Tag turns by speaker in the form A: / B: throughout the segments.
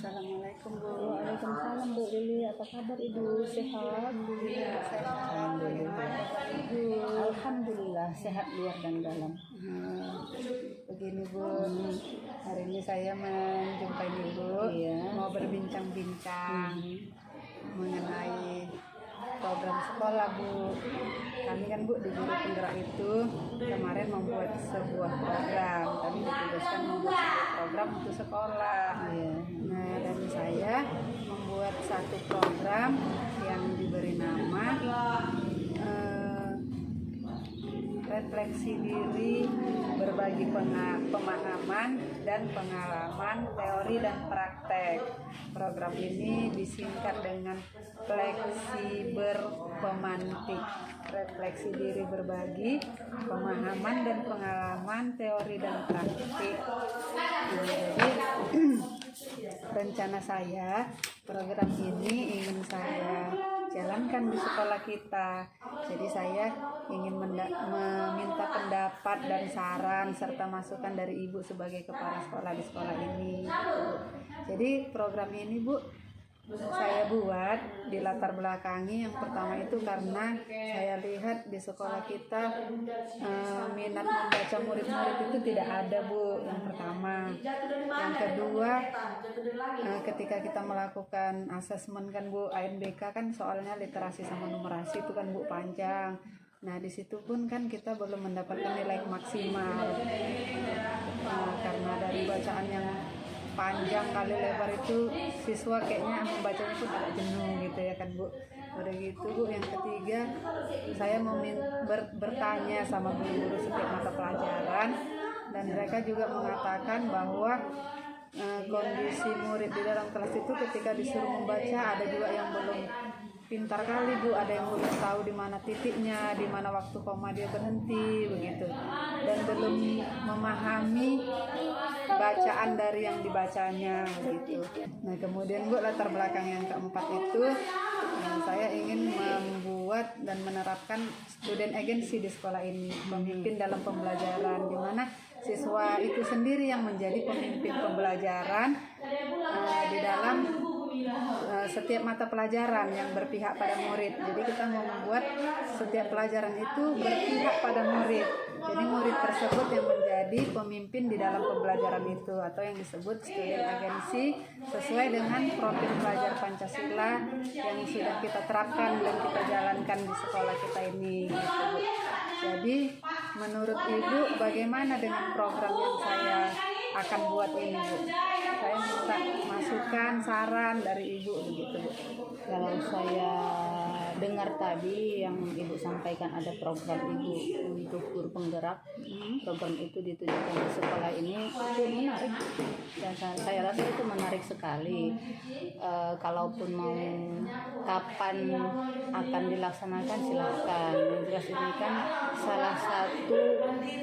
A: Assalamualaikum Bu.
B: Waalaikumsalam Bu Lili, apa kabar Ibu? Sehat?
A: Alhamdulillah sehat.
B: Alhamdulillah. Alhamdulillah sehat luar dan dalam.
A: Begini Bu, hari ini saya menjumpai Ibu, mau berbincang-bincang mengenai program sekolah Bu. Kami kan Bu di Guru Penggerak itu kemarin membuat sebuah program, kami ditugaskan membuat sebuah program untuk sekolah. Nah, dan saya membuat satu program yang diberi nama refleksi diri, berbagi pemahaman dan pengalaman teori dan praktek. Program ini disingkat dengan Fleksiberpemantik. Refleksi diri, berbagi pemahaman dan pengalaman teori dan praktek. Jadi rencana saya, program ini ingin saya jalankan di sekolah kita. Jadi saya ingin meminta pendapat dan saran serta masukan dari Ibu sebagai kepala sekolah di sekolah ini. Jadi program ini Bu, saya buat di latar belakangi yang pertama itu karena saya lihat di sekolah kita minat membaca murid-murid itu tidak ada Bu, yang pertama. Yang kedua, ketika kita melakukan asesmen kan Bu, ANBK kan soalnya literasi sama numerasi itu kan Bu panjang. Nah di situ pun kan kita belum mendapatkan nilai maksimal karena dari bacaan yang panjang kali lebar itu siswa kayaknya membacanya pun agak jenuh gitu ya kan Bu. Udah gitu Bu, yang ketiga saya mau bertanya sama guru-guru setiap mata pelajaran dan mereka juga mengatakan bahwa kondisi murid di dalam kelas itu ketika disuruh membaca ada juga yang belum pintar kali Bu, ada yang belum tahu di mana titiknya, di mana waktu koma dia berhenti begitu, dan belum memahami bacaan dari yang dibacanya gitu. Nah kemudian Bu, latar belakang yang keempat itu saya ingin membuat dan menerapkan student agency di sekolah ini, pemimpin dalam pembelajaran, di mana siswa itu sendiri yang menjadi pemimpin pembelajaran di dalam setiap mata pelajaran yang berpihak pada murid. Jadi kita mau membuat setiap pelajaran itu berpihak pada murid. Jadi murid tersebut yang menjadi pemimpin di dalam pembelajaran itu, atau yang disebut student agency sesuai dengan profil pelajar Pancasila yang sudah kita terapkan dan kita jalankan di sekolah kita ini gitu, Bu. Jadi menurut Ibu bagaimana dengan program yang saya akan buat ini Bu? Saya minta masukan, saran dari Ibu begitu Bu.
B: Kalau saya dengar tadi yang Ibu sampaikan ada program Ibu untuk Guru Penggerak, program itu ditujukan di sekolah ini, itu menarik dan saya rasa itu menarik sekali. Kalaupun mau kapan akan dilaksanakan silakan. Yang jelas ini kan salah satu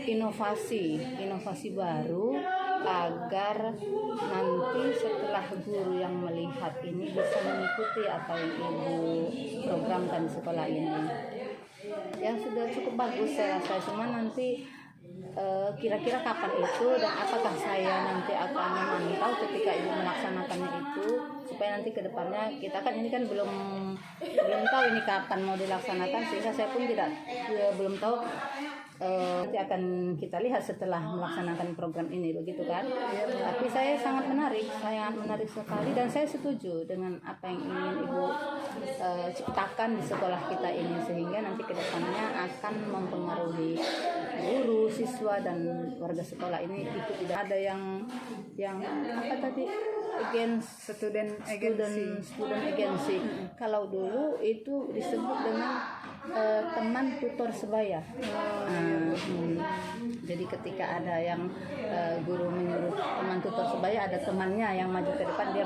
B: inovasi baru agar nanti setelah guru yang melihat ini bisa mengikuti apa yang Ibu programkan di sekolah ini. Ya sudah cukup bagus saya rasa, cuma nanti kira-kira kapan itu dan apakah saya nanti akan memantau ketika Ibu melaksanakannya itu, supaya nanti ke depannya kita kan ini kan belum tahu ini kapan mau dilaksanakan, sehingga saya pun belum tahu. Nanti akan kita lihat setelah melaksanakan program ini begitu kan. Tapi saya sangat menarik sekali dan saya setuju dengan apa yang ingin Ibu ciptakan di sekolah kita ini, sehingga nanti kedepannya akan mempengaruhi guru, siswa dan warga sekolah ini. Itu tidak ada yang apa tadi, student agency. Kalau dulu itu disebut dengan teman tutor sebaya. Jadi ketika ada yang guru menyuruh teman tutor sebaya, ada temannya yang maju ke depan, dia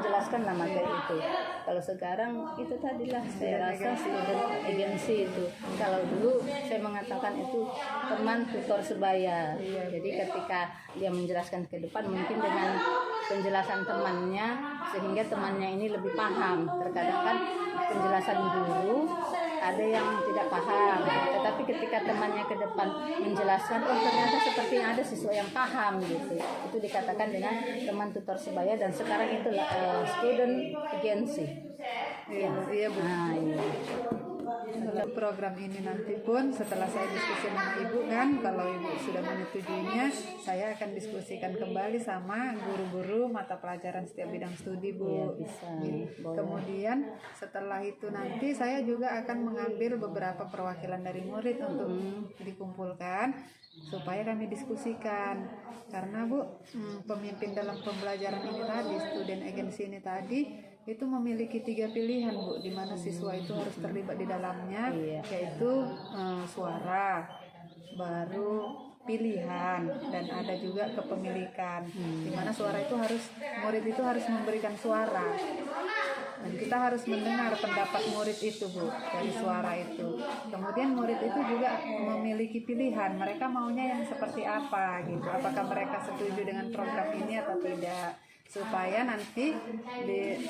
B: menjelaskan lah materi itu. Kalau sekarang itu tadilah saya rasa student agency itu. Kalau dulu saya mengatakan itu teman tutor sebaya. Jadi ketika dia menjelaskan ke depan mungkin dengan penjelasan temannya, sehingga temannya ini lebih paham. Terkadang kan penjelasan guru ada yang tidak paham, tetapi ketika temannya ke depan menjelaskan, oh ternyata seperti ada siswa yang paham gitu, itu dikatakan dengan teman tutor sebaya, dan sekarang itu student agency.
A: Iya Bu.
B: Nah, iya.
A: Dalam program ini nanti pun setelah saya diskusi dengan ibu kan, kalau ibu sudah menyetujuinya, saya akan diskusikan kembali sama guru-guru mata pelajaran setiap bidang studi Bu.
B: Iya, bisa. Boleh.
A: Kemudian setelah itu nanti saya juga akan mengambil beberapa perwakilan dari murid untuk dikumpulkan supaya kami diskusikan, karena Bu, pemimpin dalam pembelajaran ini tadi, student agency ini tadi, itu memiliki 3 pilihan Bu, di mana siswa itu harus terlibat di dalamnya, yaitu suara, baru pilihan, dan ada juga kepemilikan, di mana suara itu murid itu harus memberikan suara, dan kita harus mendengar pendapat murid itu Bu, dari suara itu. Kemudian murid itu juga memiliki pilihan, mereka maunya yang seperti apa gitu, apakah mereka setuju dengan program ini atau tidak, supaya nanti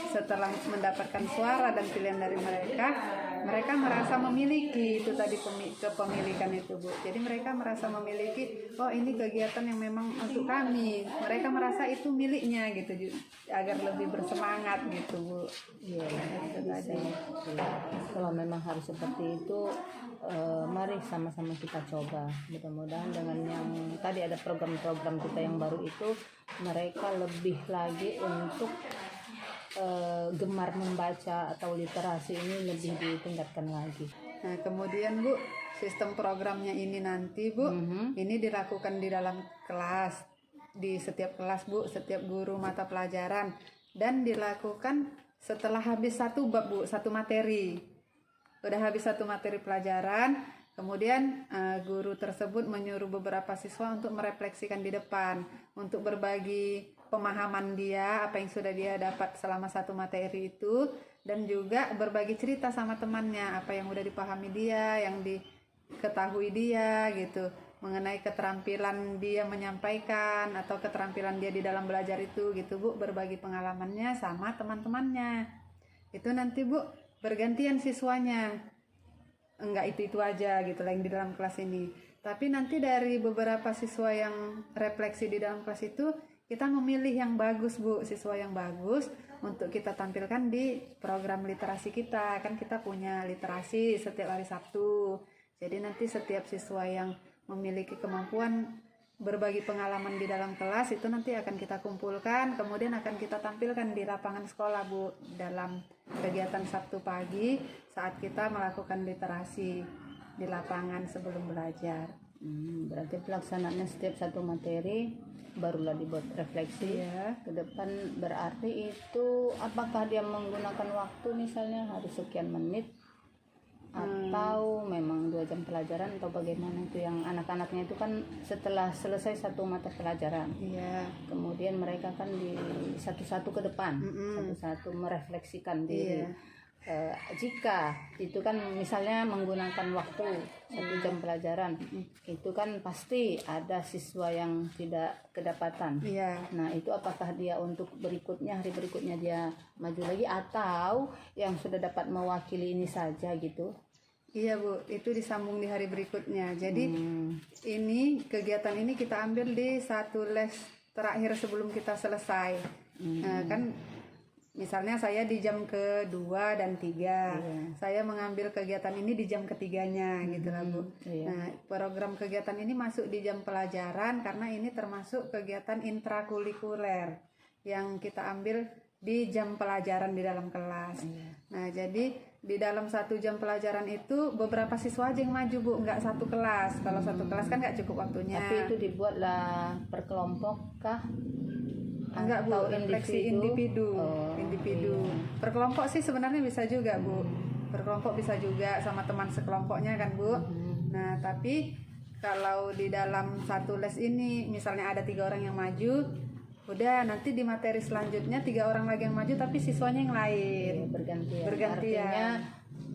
A: setelah mendapatkan suara dan pilihan dari mereka merasa memiliki itu tadi kepemilikan itu Bu. Jadi mereka merasa memiliki, oh ini kegiatan yang memang untuk kami, mereka merasa itu miliknya gitu, agar lebih bersemangat gitu Bu.
B: Iya, itu tadi. Kalau memang harus seperti itu, mari sama-sama kita coba. Mudah-mudahan dengan yang tadi ada program-program kita yang baru itu, mereka lebih lagi untuk gemar membaca atau literasi ini lebih ditingkatkan lagi.
A: Nah, kemudian Bu, sistem programnya ini nanti Bu, ini dilakukan di dalam kelas, di setiap kelas Bu, setiap guru mata pelajaran, dan dilakukan setelah habis satu bab Bu, satu materi. Udah habis satu materi pelajaran, kemudian guru tersebut menyuruh beberapa siswa untuk merefleksikan di depan, untuk berbagi pemahaman dia, apa yang sudah dia dapat selama satu materi itu, dan juga berbagi cerita sama temannya, apa yang udah dipahami dia, yang diketahui dia gitu, mengenai keterampilan dia menyampaikan atau keterampilan dia di dalam belajar itu gitu Bu, berbagi pengalamannya sama teman-temannya. Itu nanti Bu, bergantian siswanya, enggak itu aja gitu lah yang di dalam kelas ini, tapi nanti dari beberapa siswa yang refleksi di dalam kelas itu, kita memilih yang bagus Bu, siswa yang bagus untuk kita tampilkan di program literasi kita. Kan kita punya literasi setiap hari Sabtu, jadi nanti setiap siswa yang memiliki kemampuan berbagi pengalaman di dalam kelas itu nanti akan kita kumpulkan, kemudian akan kita tampilkan di lapangan sekolah Bu, dalam kegiatan Sabtu pagi saat kita melakukan literasi di lapangan sebelum belajar.
B: Berarti pelaksanaannya setiap satu materi barulah dibuat refleksi ke depan. Berarti itu apakah dia menggunakan waktu misalnya harus sekian menit atau memang 2 jam pelajaran, atau bagaimana itu yang anak-anaknya itu kan setelah selesai satu mata pelajaran, kemudian mereka kan di satu-satu ke depan, satu-satu merefleksikan diri. Jika itu kan misalnya menggunakan waktu 1 jam pelajaran, itu kan pasti ada siswa yang tidak kedapatan. Nah itu apakah dia untuk berikutnya, hari berikutnya dia maju lagi, atau yang sudah dapat mewakili ini saja gitu?
A: Iya Bu, itu disambung di hari berikutnya. Jadi ini kegiatan ini kita ambil di satu les terakhir sebelum kita selesai. Kan misalnya saya di jam kedua dan 3, saya mengambil kegiatan ini di jam ketiganya gitu lah Bu. Nah, program kegiatan ini masuk di jam pelajaran karena ini termasuk kegiatan intrakurikuler yang kita ambil di jam pelajaran di dalam kelas. Nah, jadi di dalam 1 jam pelajaran itu beberapa siswa aja yang maju Bu, nggak satu kelas. Kalau satu kelas kan nggak cukup waktunya.
B: Tapi itu dibuatlah per kelompok kah?
A: Enggak Bu, refleksi individu. Per kelompok sih sebenarnya bisa juga Bu, per kelompok bisa juga sama teman sekelompoknya kan Bu. Nah tapi kalau di dalam satu les ini misalnya ada 3 orang yang maju, udah nanti di materi selanjutnya 3 orang lagi yang maju tapi siswanya yang lain. Bergantian.
B: Artinya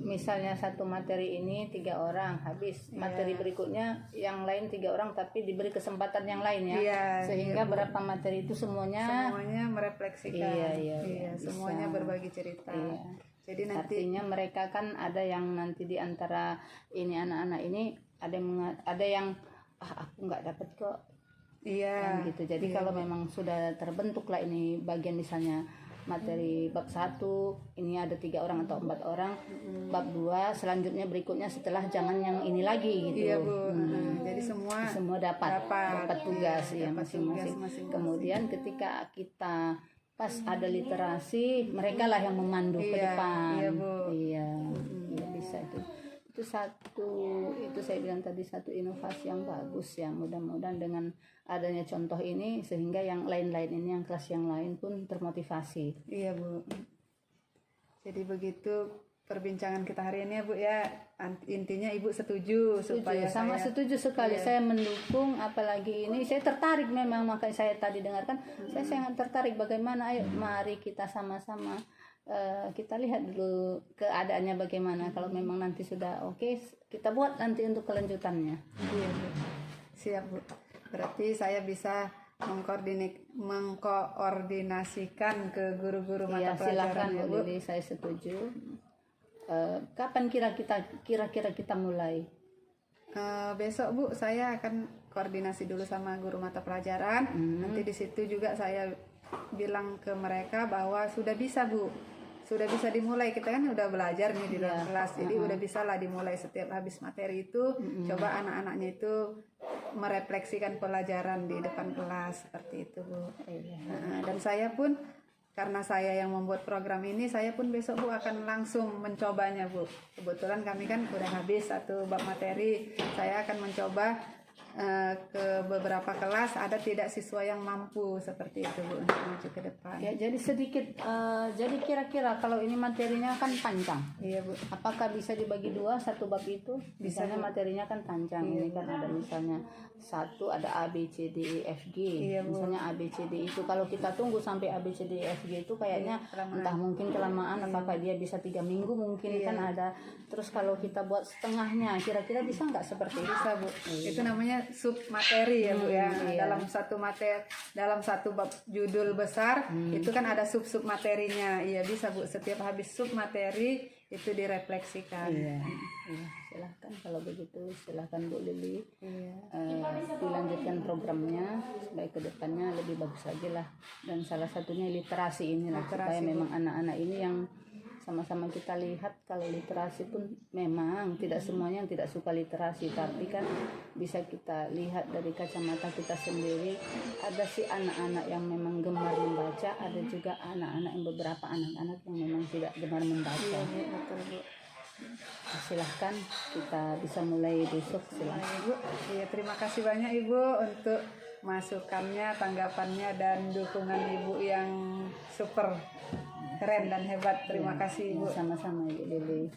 B: misalnya satu materi ini 3 orang habis, materi berikutnya yang lain 3 orang tapi diberi kesempatan yang lain ya, sehingga berapa materi itu semuanya
A: merefleksikan, semuanya berbagi cerita. Jadi nanti
B: artinya mereka kan ada yang nanti di antara ini anak-anak ini ada yang aku nggak dapat kok
A: iya
B: kan gitu. Jadi kalau memang sudah terbentuk lah ini bagian misalnya materi bab 1 ini ada 3 orang atau 4 orang, bab 2 selanjutnya berikutnya setelah jangan yang ini lagi gitu.
A: iya Bu. Jadi semua
B: dapat tugas ya
A: dapat tugas
B: masing-masing.
A: masing-masing.
B: Kemudian ketika kita pas ada literasi, mereka lah yang memandu ke
A: Iya,
B: depan.
A: iya, Bu.
B: Iya, iya, bisa itu. Itu saya bilang tadi satu inovasi yang bagus ya. Mudah-mudahan dengan adanya contoh ini sehingga yang lain-lain ini, yang kelas yang lain pun termotivasi.
A: Iya Bu. Jadi begitu perbincangan kita hari ini ya Bu ya. Intinya Ibu setuju supaya
B: Sama
A: saya
B: setuju sekali, saya mendukung. Apalagi ini saya tertarik memang, makanya saya tadi dengarkan saya sangat tertarik bagaimana. Ayo mari kita sama-sama kita lihat dulu keadaannya bagaimana. Kalau memang nanti sudah oke, kita buat nanti untuk kelanjutannya.
A: Iya Bu. Siap Bu. Berarti saya bisa mengkoordinasikan ke guru-guru mata
B: Iya, silakan
A: pelajaran ya
B: Bu
A: Bu.
B: Lili, saya setuju. Kapan kira-kira kita mulai?
A: Besok Bu saya akan koordinasi dulu sama guru mata pelajaran. Nanti di situ juga saya bilang ke mereka bahwa sudah bisa Bu, sudah bisa dimulai. Kita kan udah belajar nih di dalam kelas, jadi udah bisa lah dimulai. Setiap habis materi itu coba anak-anaknya itu merefleksikan pelajaran di depan kelas seperti itu Bu. Dan saya pun karena saya yang membuat program ini, saya pun besok Bu akan langsung mencobanya Bu. Kebetulan kami kan udah habis satu bab materi, saya akan mencoba ke beberapa kelas, ada tidak siswa yang mampu seperti itu Bu untuk maju ke depan.
B: Ya, jadi sedikit, jadi kira-kira kalau ini materinya kan panjang.
A: Iya Bu.
B: Apakah bisa dibagi 2 satu bab itu?
A: Bisa,
B: Misalnya materinya kan panjang, ini kan ada misalnya satu ada A B C D E F G.
A: Iya, Bu.
B: Misalnya A B C D itu kalau kita tunggu sampai A B C D E F G itu kayaknya entah mungkin kelamaan, apakah dia bisa 3 minggu mungkin kan ada. Terus kalau kita buat setengahnya, kira-kira bisa nggak seperti itu?
A: Bisa Bu. Itu namanya sub materi ya Bu ya. Dalam satu materi, dalam satu bab judul besar itu kan ada sub materinya. Iya bisa Bu. Setiap habis sub materi itu direfleksikan.
B: Iya, silahkan kalau begitu, silahkan Bu Lili. Dilanjutkan programnya supaya kedepannya lebih bagus lagi lah. Dan salah satunya literasi inilah, supaya memang anak-anak ini yang sama-sama kita lihat. Kalau literasi pun memang tidak semuanya yang tidak suka literasi, tapi kan bisa kita lihat dari kacamata kita sendiri. Ada sih anak-anak yang memang gemar membaca, ada juga anak-anak yang beberapa anak-anak yang memang tidak gemar membaca.
A: Betul Bu.
B: Silahkan kita bisa mulai besok, silahkan.
A: Ibu, iya terima kasih banyak Ibu untuk masukannya, tanggapannya dan dukungan Ibu yang super keren dan hebat. Terima kasih Ibu.
B: Sama-sama Ibu Lili.